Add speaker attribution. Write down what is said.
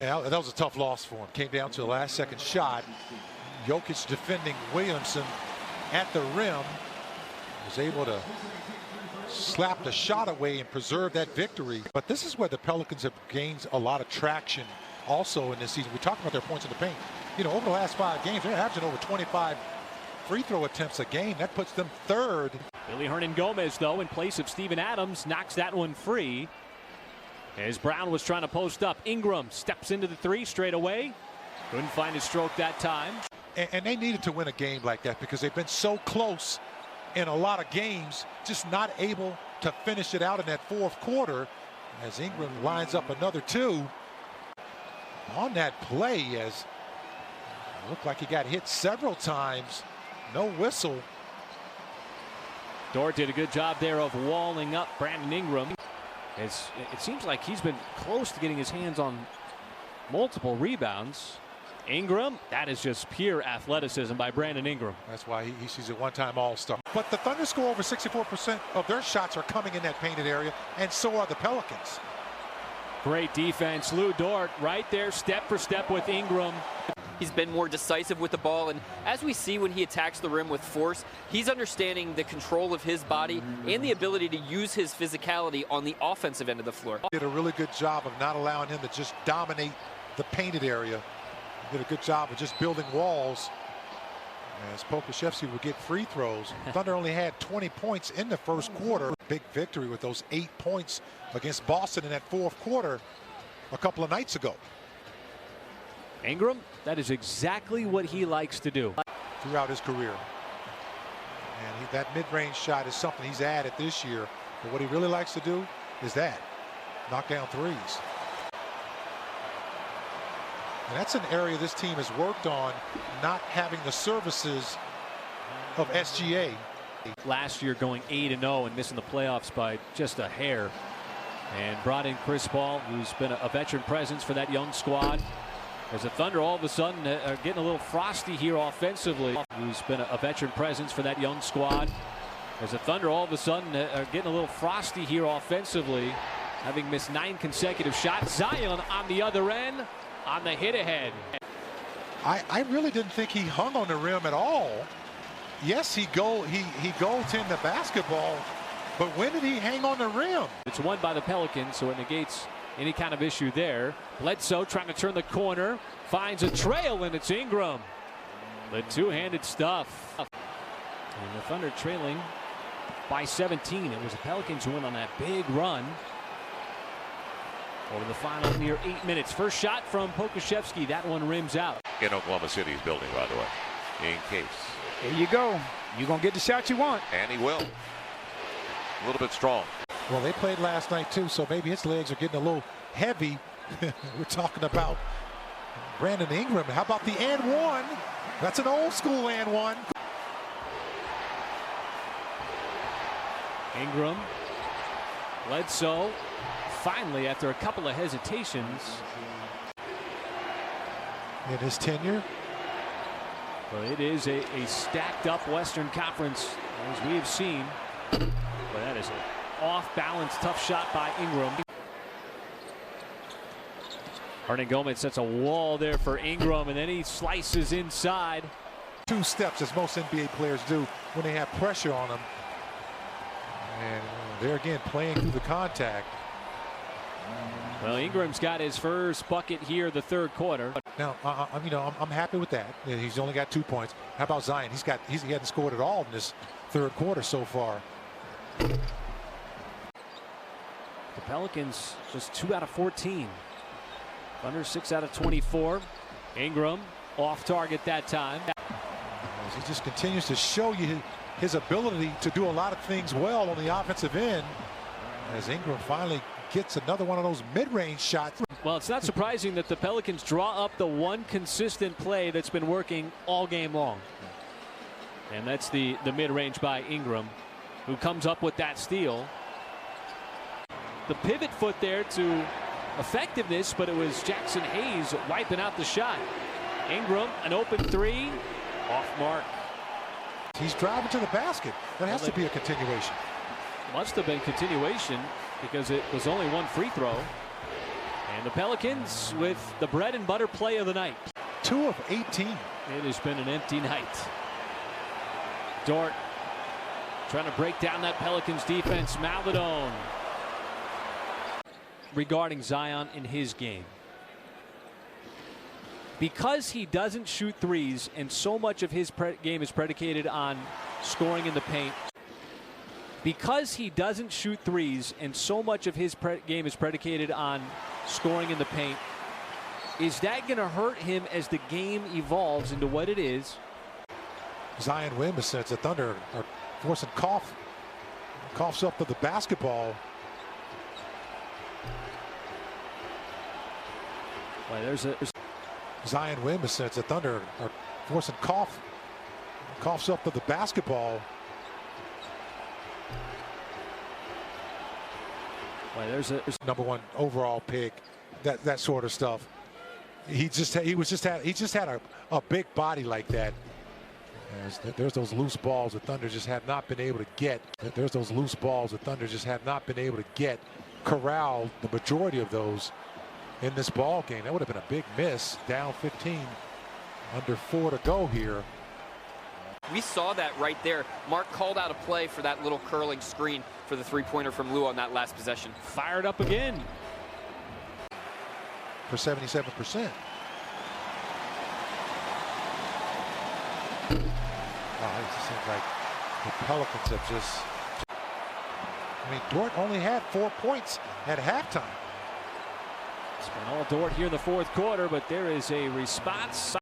Speaker 1: Yeah, that was a tough loss for him. Came down to the last second shot. Jokic defending Williamson at the rim. Was able to slap the shot away and preserve that victory. But this is where the Pelicans have gained a lot of traction also in this season. We talked about their points in the paint. You know, over the last 5 games, they're averaging over 25 free throw attempts a game. That puts them third.
Speaker 2: Billy Hernan-Gomez, though, in place of Steven Adams, knocks that one free. As Brown was trying to post up, Ingram steps into the three straight away. Couldn't find his stroke that time.
Speaker 1: And they needed to win a game like that because they've been so close in a lot of games, just not able to finish it out in that fourth quarter. As Ingram lines up another 2 on that play, as it looked like he got hit several times. No whistle.
Speaker 2: Dort did a good job there of walling up Brandon Ingram. It seems like he's been close to getting his hands on multiple rebounds. Ingram, that is just pure athleticism by Brandon Ingram.
Speaker 1: That's why he's a one-time All-Star. But the Thunder score over 64% of their shots are coming in that painted area, and so are the Pelicans.
Speaker 2: Great defense. Lou Dort right there, step for step with Ingram.
Speaker 3: He's been more decisive with the ball, and as we see when he attacks the rim with force, he's understanding the control of his body and the ability to use his physicality on the offensive end of the floor.
Speaker 1: Did a really good job of not allowing him to just dominate the painted area. Did a good job of just building walls. As Pokusevski would get free throws. Thunder only had 20 points in the first quarter. Big victory with those 8 points against Boston in that fourth quarter a couple of nights ago.
Speaker 2: Ingram, that is exactly what he likes to do
Speaker 1: throughout his career. And that mid-range shot is something he's added this year. But what he really likes to do is that. Knock down threes. And that's an area this team has worked on, not having the services of SGA.
Speaker 2: Last year going 8-0 and missing the playoffs by just a hair. And brought in Chris Paul, who's been a veteran presence for that young squad. As the Thunder all of a sudden are getting a little frosty here offensively. Who's been a veteran presence for that young squad. As the Thunder all of a sudden are getting a little frosty here offensively. Having missed 9 consecutive shots. Zion on the other end on the hit ahead.
Speaker 1: I really didn't think he hung on the rim at all. Yes, he goaltended the basketball, but when did he hang on the rim?
Speaker 2: It's won by the Pelicans, so it negates any kind of issue there. Bledsoe trying to turn the corner, finds a trail, and it's Ingram. The two-handed stuff. And the Thunder trailing by 17. It was the Pelicans who went on that big run over the final near 8 minutes. First shot from Pokusevski. That one rims out.
Speaker 4: In Oklahoma City's building, by the way, in case.
Speaker 5: There you go. You're going to get the shot you want.
Speaker 4: And he will. A little bit strong.
Speaker 1: Well, they played last night, too, so maybe his legs are getting a little heavy. We're talking about Brandon Ingram. How about the and one? That's an old school and one.
Speaker 2: Ingram. Bledsoe. Finally, after a couple of hesitations.
Speaker 1: In his tenure.
Speaker 2: Well, it is a stacked up Western Conference, as we have seen. But that is an off-balance, tough shot by Ingram. Hernan-Gomez sets a wall there for Ingram, and then he slices inside.
Speaker 1: 2 steps, as most NBA players do when they have pressure on them. And they're again playing through the contact.
Speaker 2: Well, Ingram's got his first bucket here the third quarter.
Speaker 1: Now, I'm happy with that. He's only got 2 points. How about Zion? He hadn't scored at all in this third quarter so far.
Speaker 2: The Pelicans just 2 out of 14. Thunder 6 out of 24. Ingram off target that time.
Speaker 1: He just continues to show you his ability to do a lot of things well on the offensive end. As Ingram finally gets another one of those mid-range shots.
Speaker 2: Well, it's not surprising that the Pelicans draw up the one consistent play that's been working all game long. And that's the mid-range by Ingram, who comes up with that steal. The pivot foot there to effectiveness, but it was Jackson Hayes wiping out the shot. Ingram, an open three, off mark.
Speaker 1: He's driving to the basket. That has to be a continuation.
Speaker 2: Must have been continuation because it was only one free throw. And the Pelicans with the bread and butter play of the night.
Speaker 1: 2 of 18.
Speaker 2: It has been an empty night. Dort trying to break down that Pelicans defense. Maladone regarding Zion in his game. Because he doesn't shoot threes and so much of his game is predicated on scoring in the paint. Because he doesn't shoot threes and so much of his game is predicated on scoring in the paint, is that going to hurt him as the game evolves into what it is?
Speaker 1: Zion Williamson, the Thunder are forcing coughs up to the basketball.
Speaker 2: Well, there's
Speaker 1: Zion Williamson, the Thunder are forcing coughs up to the basketball.
Speaker 2: well, there's
Speaker 1: #1 overall pick, that sort of stuff. He just had a big body like that. There's those loose balls the Thunder just have not been able to get. There's those loose balls the Thunder just have not been able to get. Corral the majority of those in this ball game. That would have been a big miss. Down 15, under 4 to go here.
Speaker 3: We saw that right there. Mark called out a play for that little curling screen for the three-pointer from Lou on that last possession.
Speaker 2: fired up again.
Speaker 1: For 77%. Wow, it just seems like the Pelicans have just. I mean, Dort only had 4 points at halftime.
Speaker 2: It's been all Dort here in the fourth quarter, but there is a response.